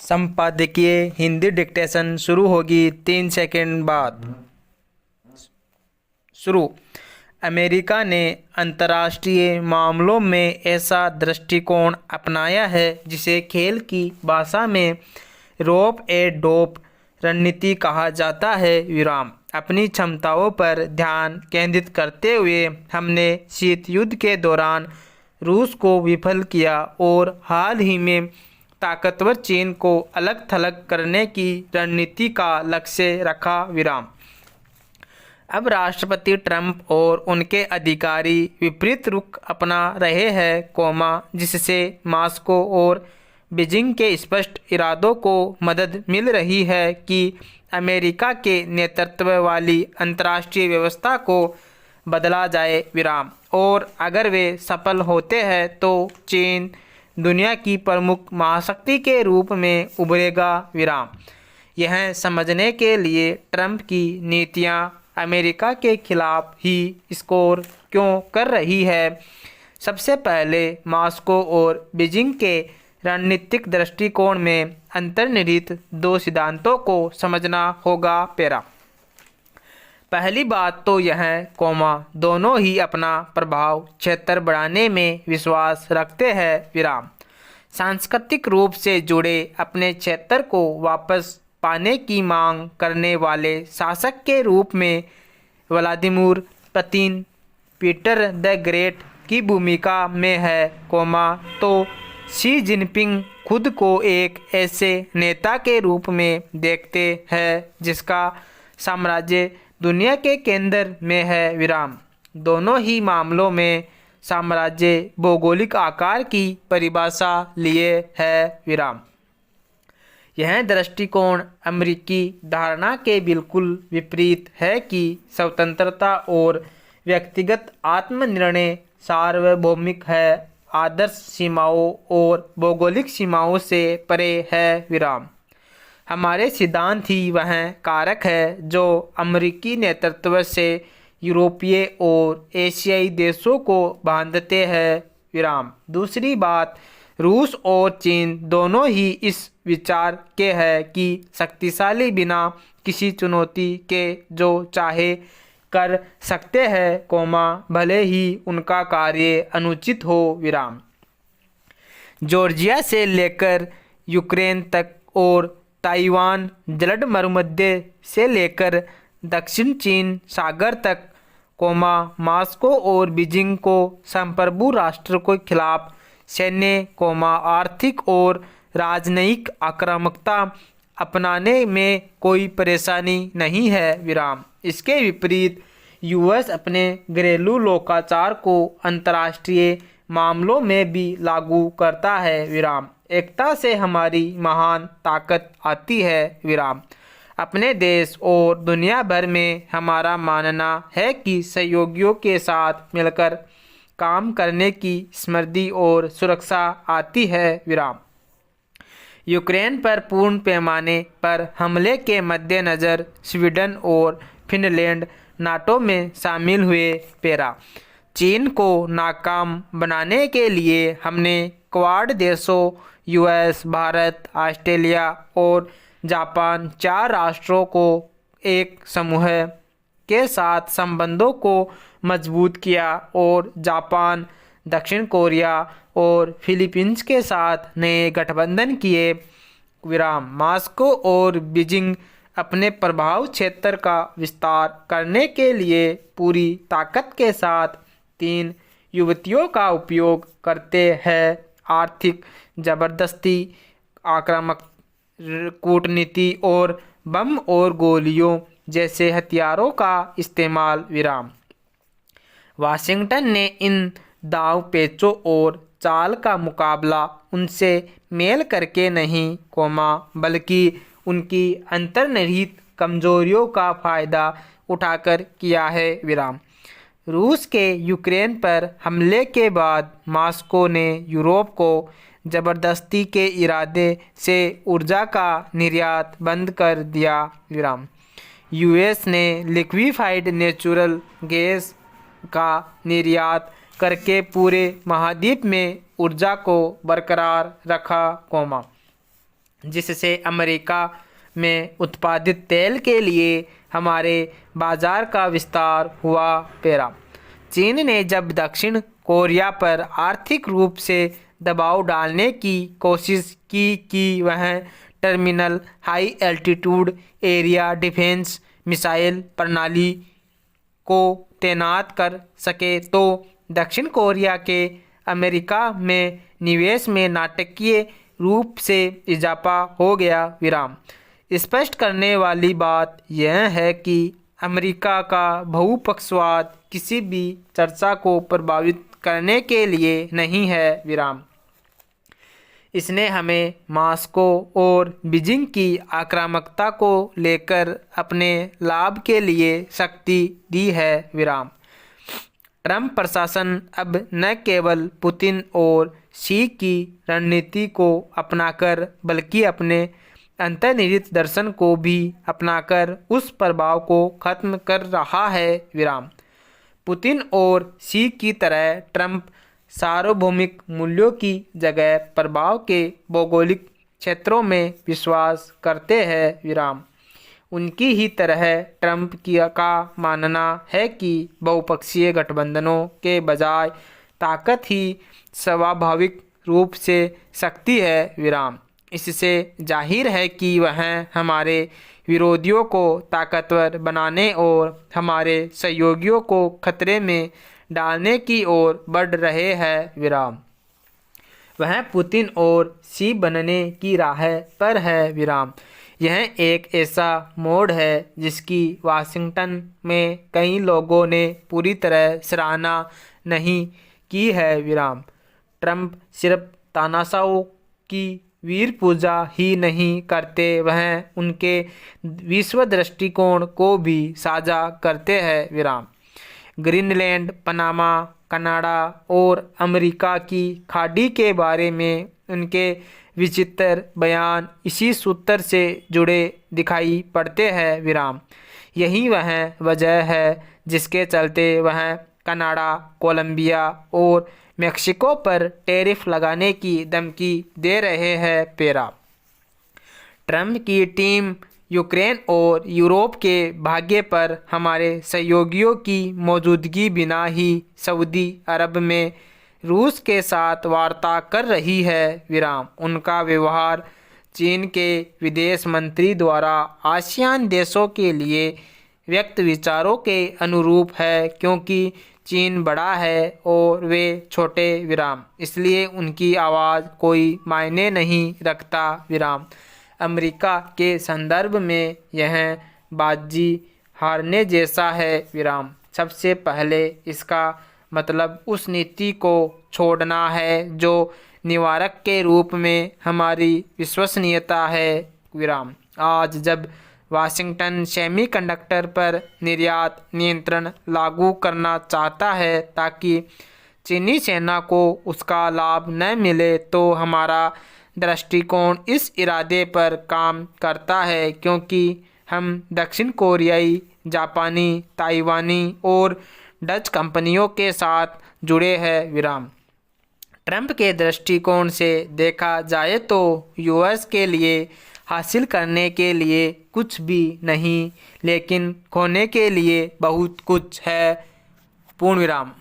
संपादकीय हिंदी डिक्टेशन शुरू होगी 3 सेकंड बाद। शुरू। अमेरिका ने अंतर्राष्ट्रीय मामलों में ऐसा दृष्टिकोण अपनाया है जिसे खेल की भाषा में रोप ए डोप रणनीति कहा जाता है। विराम। अपनी क्षमताओं पर ध्यान केंद्रित करते हुए हमने शीत युद्ध के दौरान रूस को विफल किया और हाल ही में ताकतवर चीन को अलग थलग करने की रणनीति का लक्ष्य रखा। विराम। अब राष्ट्रपति ट्रंप और उनके अधिकारी विपरीत रुख अपना रहे हैं, जिससे मॉस्को और बीजिंग के स्पष्ट इरादों को मदद मिल रही है कि अमेरिका के नेतृत्व वाली अंतर्राष्ट्रीय व्यवस्था को बदला जाए। विराम। और अगर वे सफल होते हैं तो चीन दुनिया की प्रमुख महाशक्ति के रूप में उभरेगा। विराम। यह समझने के लिए ट्रंप की नीतियां अमेरिका के खिलाफ ही स्कोर क्यों कर रही है, सबसे पहले मॉस्को और बीजिंग के रणनीतिक दृष्टिकोण में अंतर्निहित 2 सिद्धांतों को समझना होगा। पहली बात तो यह दोनों ही अपना प्रभाव क्षेत्र बढ़ाने में विश्वास रखते हैं। विराम। सांस्कृतिक रूप से जुड़े अपने क्षेत्र को वापस पाने की मांग करने वाले शासक के रूप में Vladimir Putin Peter the great की भूमिका में है, तो शी जिनपिंग खुद को एक ऐसे नेता के रूप में देखते हैं जिसका साम्राज्य दुनिया के केंद्र में है। विराम। दोनों ही मामलों में साम्राज्य भौगोलिक आकार की परिभाषा लिए है। विराम। यह दृष्टिकोण अमेरिकी धारणा के बिल्कुल विपरीत है कि स्वतंत्रता और व्यक्तिगत आत्मनिर्णय सार्वभौमिक है, आदर्श सीमाओं और भौगोलिक सीमाओं से परे है। विराम। हमारे सिद्धांत ही वह कारक है जो अमेरिकी नेतृत्व से यूरोपीय और एशियाई देशों को बांधते हैं। विराम। दूसरी बात, रूस और चीन दोनों ही इस विचार के हैं कि शक्तिशाली बिना किसी चुनौती के जो चाहे कर सकते हैं, भले ही उनका कार्य अनुचित हो। विराम। जॉर्जिया से लेकर यूक्रेन तक और ताइवान जलमध्यमध्य से लेकर दक्षिण चीन सागर तक, मॉस्को और बीजिंग को संप्रभु राष्ट्र के खिलाफ सैन्य, आर्थिक और राजनयिक आक्रामकता अपनाने में कोई परेशानी नहीं है। विराम। इसके विपरीत यूएस अपने घरेलू लोकाचार को अंतर्राष्ट्रीय मामलों में भी लागू करता है। विराम। एकता से हमारी महान ताकत आती है। विराम। अपने देश और दुनिया भर में हमारा मानना है कि सहयोगियों के साथ मिलकर काम करने की समृद्धि और सुरक्षा आती है। विराम। यूक्रेन पर पूर्ण पैमाने पर हमले के मद्देनज़र स्वीडन और फिनलैंड नाटो में शामिल हुए। चीन को नाकाम बनाने के लिए हमने क्वाड देशों यूएस, भारत, ऑस्ट्रेलिया और जापान 4 राष्ट्रों को एक समूह के साथ संबंधों को मजबूत किया और जापान, दक्षिण कोरिया और फिलीपींस के साथ नए गठबंधन किए। विराम। मॉस्को और बीजिंग अपने प्रभाव क्षेत्र का विस्तार करने के लिए पूरी ताकत के साथ 3 युवतियों का उपयोग करते हैं, आर्थिक जबरदस्ती, आक्रामक कूटनीति और बम और गोलियों जैसे हथियारों का इस्तेमाल। विराम। वाशिंगटन ने इन दाव पेचों और चाल का मुकाबला उनसे मेल करके नहीं, बल्कि उनकी अंतर्निहित कमजोरियों का फायदा उठाकर किया है। विराम। रूस के यूक्रेन पर हमले के बाद मॉस्को ने यूरोप को जबरदस्ती के इरादे से ऊर्जा का निर्यात बंद कर दिया। विराम। यूएस ने लिक्विफाइड नेचुरल गैस का निर्यात करके पूरे महाद्वीप में ऊर्जा को बरकरार रखा, जिससे अमेरिका में उत्पादित तेल के लिए हमारे बाजार का विस्तार हुआ। पैरा। चीन ने जब दक्षिण कोरिया पर आर्थिक रूप से दबाव डालने की कोशिश की कि वह terminal high altitude area defence missile प्रणाली को तैनात कर सके, तो दक्षिण कोरिया के अमेरिका में निवेश में नाटकीय रूप से इजाफा हो गया। विराम। स्पष्ट करने वाली बात यह है कि अमेरिका का बहुपक्षवाद किसी भी चर्चा को प्रभावित करने के लिए नहीं है। विराम। इसने हमें मॉस्को और बीजिंग की आक्रामकता को लेकर अपने लाभ के लिए शक्ति दी है। विराम। ट्रंप प्रशासन अब न केवल पुतिन और शी की रणनीति को अपनाकर बल्कि अपने अंतर्निहित दर्शन को भी अपनाकर उस प्रभाव को खत्म कर रहा है। विराम। पुतिन और शी की तरह ट्रंप सार्वभौमिक मूल्यों की जगह प्रभाव के भौगोलिक क्षेत्रों में विश्वास करते हैं। विराम। उनकी ही तरह ट्रंप का मानना है कि बहुपक्षीय गठबंधनों के बजाय ताकत ही स्वाभाविक रूप से शक्ति है। विराम। इससे जाहिर है कि वह हमारे विरोधियों को ताकतवर बनाने और हमारे सहयोगियों को खतरे में डालने की ओर बढ़ रहे हैं। विराम। वह पुतिन और शी बनने की राह पर है। विराम। यह एक ऐसा मोड़ है जिसकी वाशिंगटन में कई लोगों ने पूरी तरह सराहना नहीं की है। विराम। ट्रंप सिर्फ तानाशाहों की वीर पूजा ही नहीं करते, वह उनके विश्व दृष्टिकोण को भी साझा करते हैं। विराम। ग्रीनलैंड, पनामा, कनाडा और अमेरिका की खाड़ी के बारे में उनके विचित्र बयान इसी सूत्र से जुड़े दिखाई पड़ते हैं। विराम। यही वह वजह है जिसके चलते वह कनाडा, कोलंबिया और मेक्सिको पर टैरिफ लगाने की धमकी दे रहे हैं। पैरा। ट्रंप की टीम यूक्रेन और यूरोप के भाग्य पर हमारे सहयोगियों की मौजूदगी बिना ही सऊदी अरब में रूस के साथ वार्ता कर रही है। विराम। उनका व्यवहार चीन के विदेश मंत्री द्वारा आसियान देशों के लिए व्यक्त विचारों के अनुरूप है, क्योंकि चीन बड़ा है और वे छोटे। विराम। इसलिए उनकी आवाज़ कोई मायने नहीं रखता। विराम। अमेरिका के संदर्भ में यह बाजी हारने जैसा है। विराम। सबसे पहले इसका मतलब उस नीति को छोड़ना है जो निवारक के रूप में हमारी विश्वसनीयता है। विराम। आज जब वाशिंगटन सेमीकंडक्टर पर निर्यात नियंत्रण लागू करना चाहता है ताकि चीनी सेना को उसका लाभ न मिले, तो हमारा दृष्टिकोण इस इरादे पर काम करता है क्योंकि हम दक्षिण कोरियाई, जापानी, ताइवानी और डच कंपनियों के साथ जुड़े हैं। विराम। ट्रंप के दृष्टिकोण से देखा जाए तो यूएस के लिए हासिल करने के लिए कुछ भी नहीं, लेकिन खोने के लिए बहुत कुछ है। पूर्ण विराम।